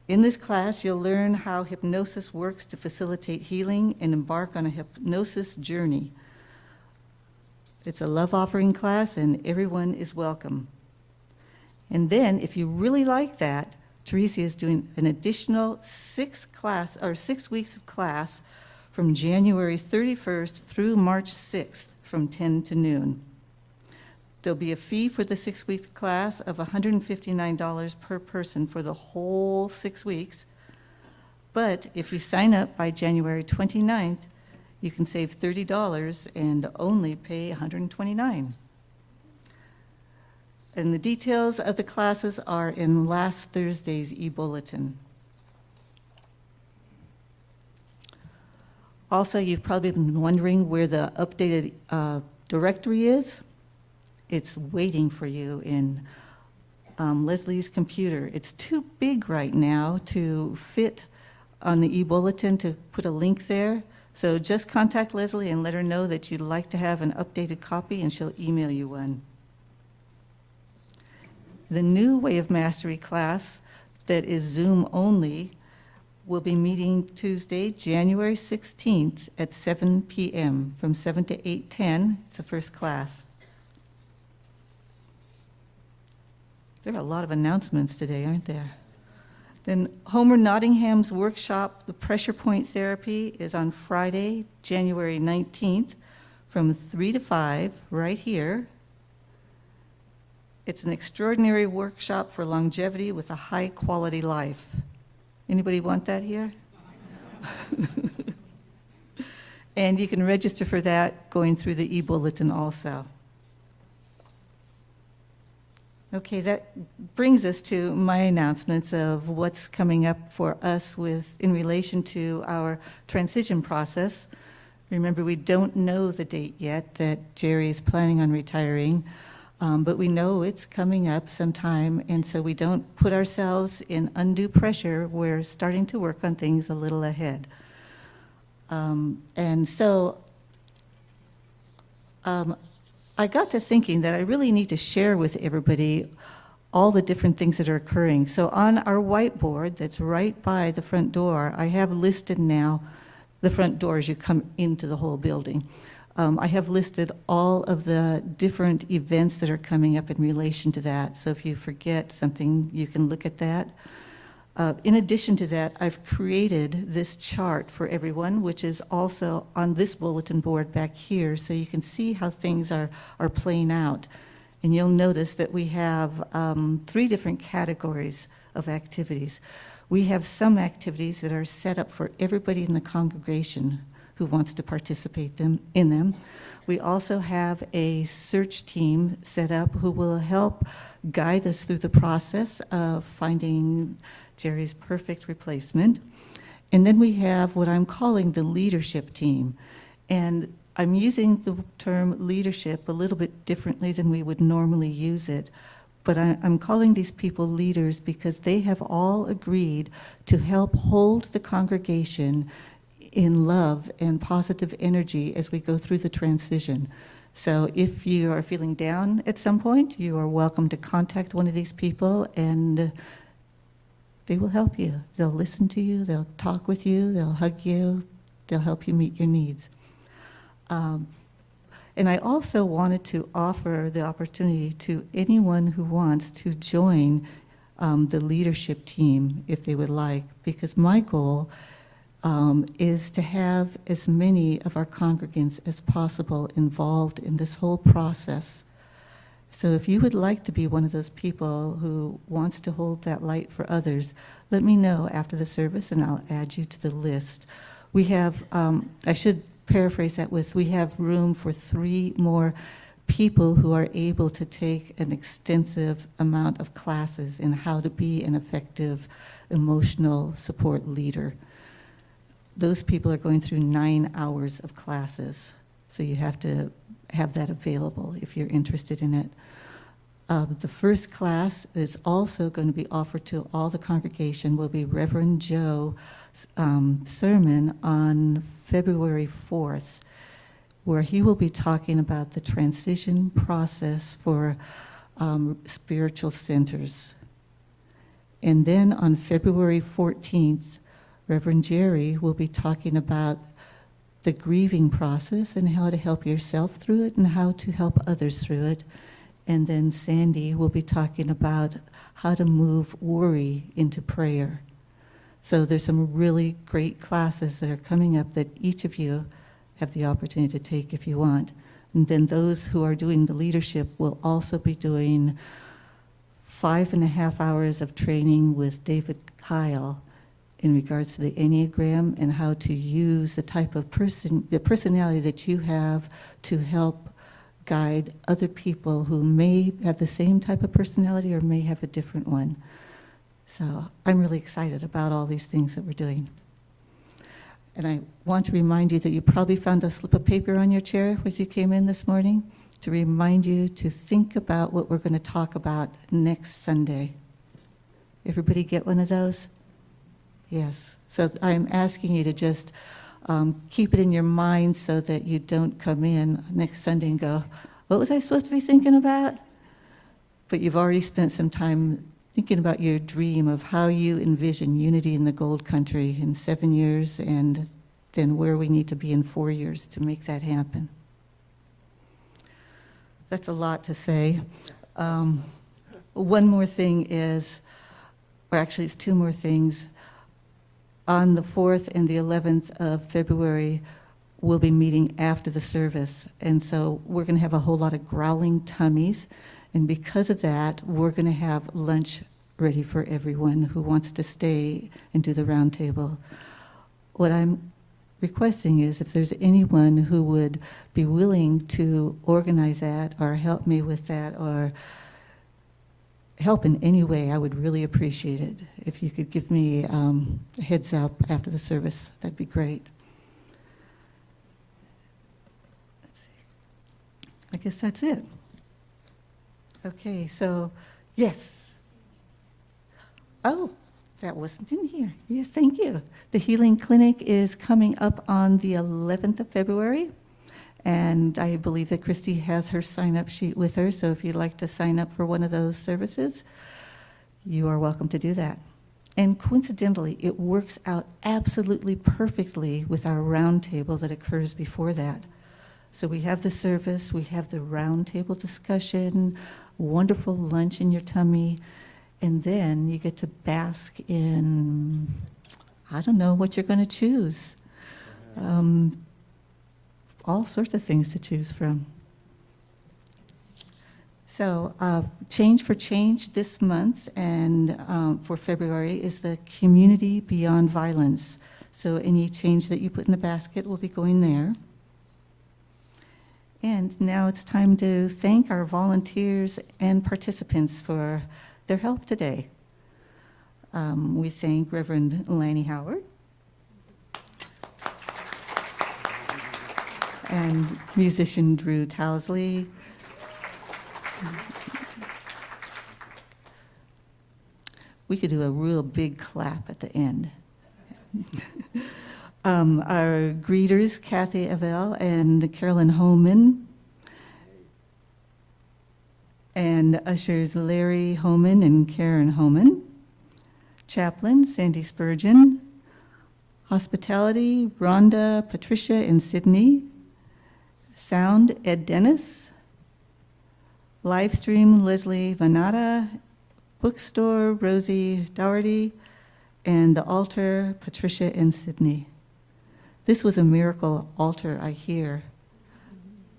In this class, you'll learn how hypnosis works to facilitate healing and embark on a hypnosis journey. It's a love offering class and everyone is welcome. And then if you really like that, Teresa is doing an additional 6 weeks of class from January 31st through March 6th from 10 to noon. There'll be a fee for the 6-week class of $159 per person for the whole 6 weeks. But if you sign up by January 29th, you can save $30 and only pay $129. And the details of the classes are in last Thursday's e-bulletin. Also, you've probably been wondering where the updated directory is. It's waiting for you in Leslie's computer. It's too big right now to fit on the e-bulletin to put a link there. So just contact Leslie and let her know that you'd like to have an updated copy and she'll email you one. The new Way of Mastery class that is Zoom only will be meeting Tuesday, January 16th at 7 p.m. from 7 to 8:10. It's the first class. There are a lot of announcements today, aren't there? Then Homer Nottingham's workshop, The Pressure Point Therapy, is on Friday, January 19th from 3 to 5 right here. It's an extraordinary workshop for longevity with a high-quality life. Anybody want that here? And you can register for that going through the e-bulletin also. Okay, that brings us to my announcements of what's coming up for us in relation to our transition process. Remember, we don't know the date yet that Jerry is planning on retiring, but we know it's coming up sometime, and so we don't put ourselves in undue pressure. We're starting to work on things a little ahead. And so I got to thinking that I really need to share with everybody all the different things that are occurring. So on our whiteboard that's right by the front door, I have listed now the front door as you come into the whole building. I have listed all of the different events that are coming up in relation to that. So if you forget something, you can look at that. In addition to that, I've created this chart for everyone, which is also on this bulletin board back here, so you can see how things are playing out. And you'll notice that we have 3 different categories of activities. We have some activities that are set up for everybody in the congregation who wants to participate in them. We also have a search team set up who will help guide us through the process of finding Jerry's perfect replacement. And then we have what I'm calling the leadership team. And I'm using the term leadership a little bit differently than we would normally use it. But I'm calling these people leaders because they have all agreed to help hold the congregation in love and positive energy as we go through the transition. So if you are feeling down at some point, you are welcome to contact one of these people, and they will help you. They'll listen to you, they'll talk with you, they'll hug you, they'll help you meet your needs. And I also wanted to offer the opportunity to anyone who wants to join the leadership team if they would like, because my goal is to have as many of our congregants as possible involved in this whole process. So if you would like to be one of those people who wants to hold that light for others, let me know after the service and I'll add you to the list. We have, I should paraphrase that with, we have room for 3 more people who are able to take an extensive amount of classes in how to be an effective emotional support leader. Those people are going through 9 hours of classes, so you have to have that available if you're interested in it. The first class is also going to be offered to all the congregation, will be Reverend Joe's sermon on February 4th, where he will be talking about the transition process for spiritual centers. And then on February 14th, Reverend Jerry will be talking about the grieving process and how to help yourself through it and how to help others through it. And then Sandy will be talking about how to move worry into prayer. So there's some really great classes that are coming up that each of you have the opportunity to take if you want. And then those who are doing the leadership will also be doing 5.5 hours of training with David Kyle in regards to the Enneagram and how to use the type of person, the personality that you have to help guide other people who may have the same type of personality or may have a different one. So I'm really excited about all these things that we're doing. And I want to remind you that you probably found a slip of paper on your chair as you came in this morning to remind you to think about what we're going to talk about next Sunday. Everybody get one of those? Yes. So I'm asking you to just keep it in your mind so that you don't come in next Sunday and go, what was I supposed to be thinking about? But you've already spent some time thinking about your dream of how you envision unity in the Gold Country in 7 years and then where we need to be in 4 years to make that happen. That's a lot to say. One more thing is, or actually it's 2 more things. On the 4th and the 11th of February, we'll be meeting after the service. And so we're going to have a whole lot of growling tummies. And because of that, we're going to have lunch ready for everyone who wants to stay and do the round table. What I'm requesting is if there's anyone who would be willing to organize that or help me with that or help in any way, I would really appreciate it. If you could give me a heads up after the service, that'd be great. Let's see. I guess that's it. Okay, so yes. Oh, That wasn't in here. Yes, thank you. The Healing Clinic is coming up on the 11th of February, and I believe that Christy has her sign-up sheet with her, so if you'd like to sign up for one of those services, you are welcome to do that. And coincidentally, it works out absolutely perfectly with our roundtable that occurs before that. So we have the service, we have the roundtable discussion, wonderful lunch in your tummy, and then you get to bask in, I don't know what you're going to choose. All sorts of things to choose from. So Change for Change this month and for February is the Community Beyond Violence. So any change that you put in the basket will be going there. And now it's time to thank our volunteers and participants for their help today. We thank Reverend Lani Howard and musician Drew Tousley. We could do a real big clap at the end. Our greeters, Kathy Avell and Carolyn Holman, and ushers Larry Holman and Karen Holman, chaplain Sandy Spurgeon, hospitality Rhonda, Patricia, and Sydney, sound Ed Dennis, live stream Leslie Vanata, bookstore Rosie Dougherty, and the altar Patricia and Sydney. This was a miracle altar, I hear,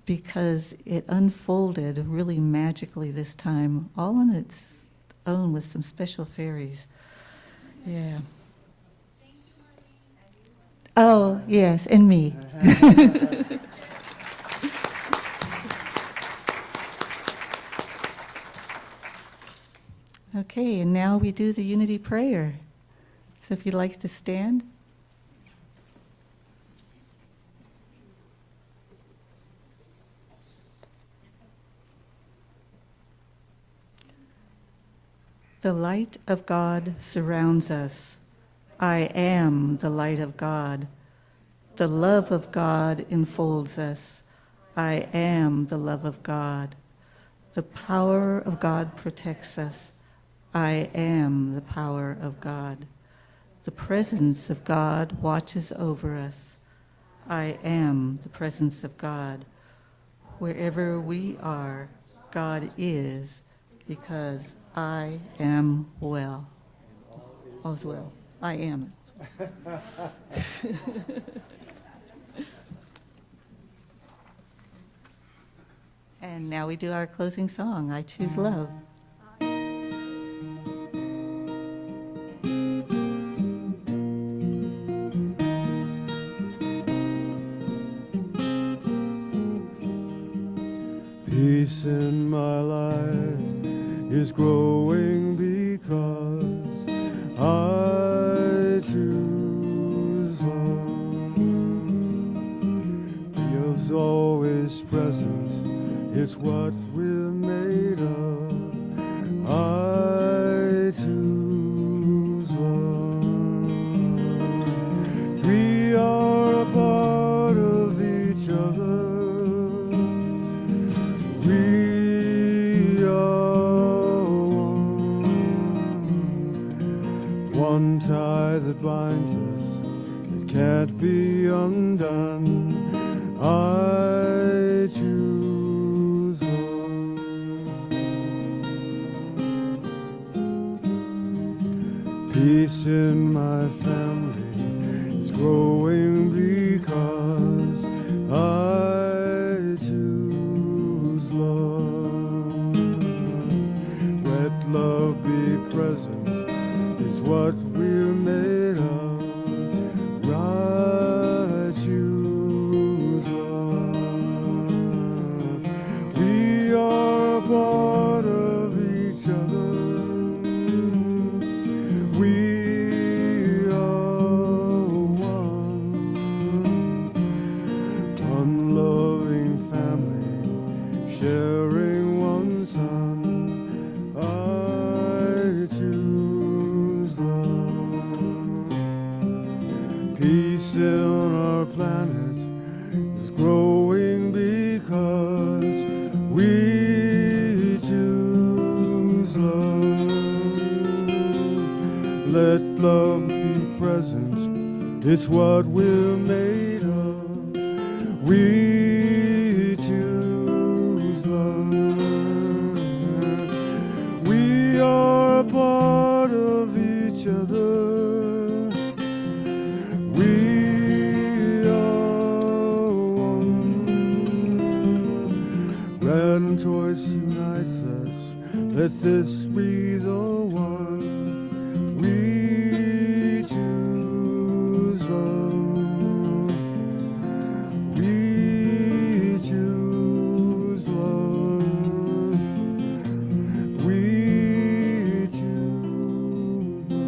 because it unfolded really magically this time, all on its own with some special fairies. Yeah. Oh, yes, and me. Okay, and now we do the unity prayer. So if you'd like to stand. The light of God surrounds us. I am the light of God. The love of God enfolds us. I am the love of God. The power of God protects us. I am the power of God. The presence of God watches over us. I am the presence of God. Wherever we are, God is, because I am well. All's well. I am. And now we do our closing song, I Choose Love. Peace in my life is growing because I choose love. Love's always present, it's what we're made of. I choose love. We are a part of each other. We are one tie that binds us, that can't be undone. I choose love. Peace in my family is growing because I choose love. Let love be present, it's what we're made of. I choose love. We are a part of each other. We are It's what we're made of. We choose love. We are a part of each other. We are one. Random choice unites us. Let this be the one. We choose love. We choose love. We choose love.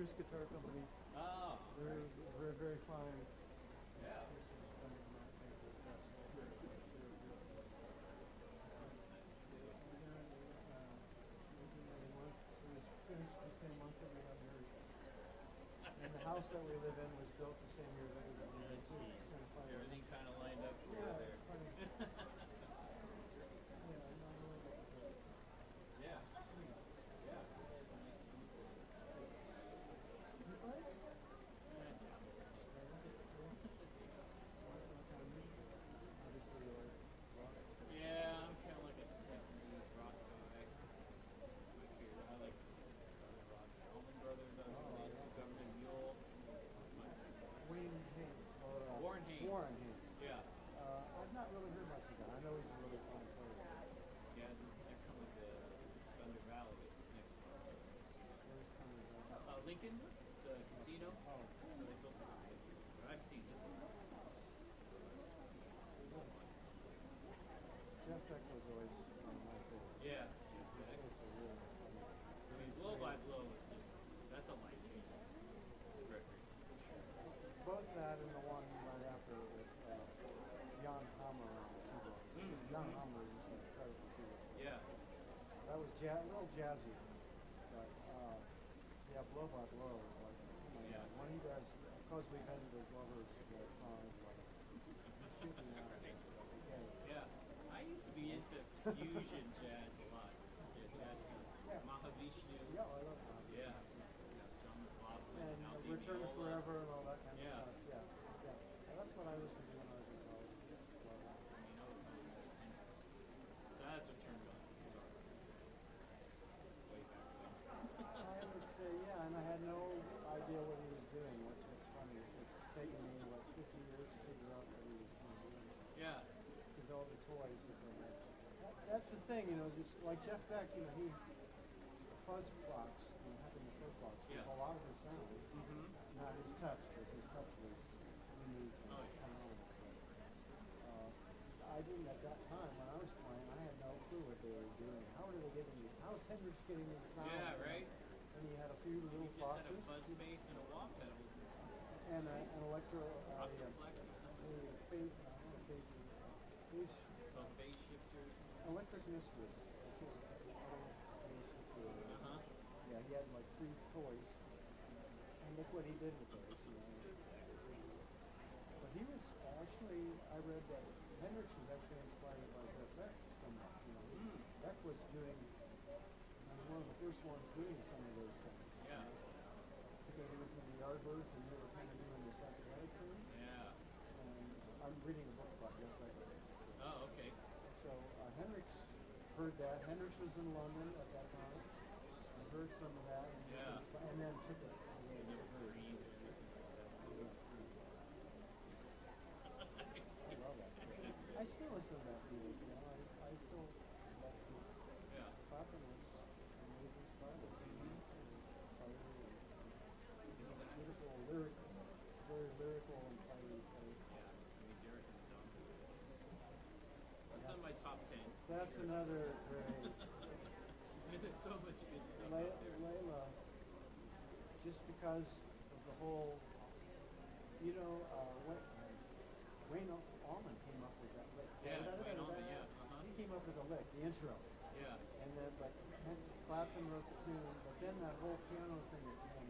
Chris Guitar Company. Oh, They're very fine. yeah. Finished the same month that we got married. And the house that we live in was built the same year that we got married too. It's kind of funny. Everything kind of lined up for you Yeah, there. it's funny. Yeah, no, I really like the Yeah. scene. Yeah. You play? Obviously, you like rock. Yeah, I'm kind of like a 70s rock guy. My favorite. I like Southern rock. Allman Brothers, I was really into Government Mule. My favorite. Wayne Haynes. Or, Warren Haynes. Warren Haynes. Yeah. I've not really heard much of that. I know he's a really fine player. Yeah, they're coming to Thunder Valley next month. Where's coming from? Lincoln, the casino. Oh, So they built it. I've seen it. Jeff Beck was always one of my favorites. Yeah. He's just a really funny. I mean, Blow by Blow is just, that's a life-changing record. Both that and the one right after with Jan Hammer on the keyboard. Jan Hammer is just an incredible keyboard. Yeah. That was a little jazzy, but yeah, Blow by Blow is like, oh my Yeah. God. When he does, because we've had those lovers, that song is like shooting out of it. Yeah. I used to be into fusion jazz a lot. Yeah, jazz Yeah. Mahavishnu. Yeah, I love that. Yeah. John McLaughlin. And Al Di Return to Meola. Forever and all that kind Yeah. of stuff. Yeah, yeah. And that's what I listened to when I was in college. Love that. I mean, I was always like Hendrix. That's what turned me on to guitar. Way back when. I would say, yeah, and I had no idea what he was doing, which was funny. It's taken me, 50 years to figure out what he was doing. Yeah. Because all the toys that they had. That's the thing, just like Jeff Beck, he fuzz box, having the fuzz box, was Yeah. a lot of his sound. Mm-hmm. Not his touch, because his touch was unique and Oh, yeah. phenomenal. I didn't at that time when I was playing. I had no clue what they were doing. How were they getting these? How was Hendrix getting these sounds? Yeah, right? And he had a few little You just had a boxes fuzz space and a wah pedal. and an electro. Octoplex or something. Phase Phase shifters. electric mistress. Phase shifter. Uh-huh. Yeah, he had like 3 toys. And look what he did with those. But he was actually, I read that Hendrix was actually inspired by Jeff Beck somewhat. Beck was doing, one of the first ones doing some of those things. Yeah. Because he was in the Yardbirds and they were kind of doing the psychedelic thing. Yeah. And I'm reading a book about Jeff Beck. Oh, okay. So Hendrix heard that. Hendrix was in London at that time. I heard some of that. And, Yeah. and then took it. I love that. I still listen to that music, I still like it. Yeah. Clapton was an amazing stylist. Beautiful, lyrical, very lyrical and fiery play. Yeah. I mean, Derek and John. That's on my top 10. That's another great. There's so much good stuff out there. Layla, just because of the whole, Wayne Allman came up with that lick. Yeah, Wayne Allman, yeah. Uh-huh. He came up with the lick, the intro. Yeah. And then, Clapton wrote the tune, but then that whole piano thing at the end,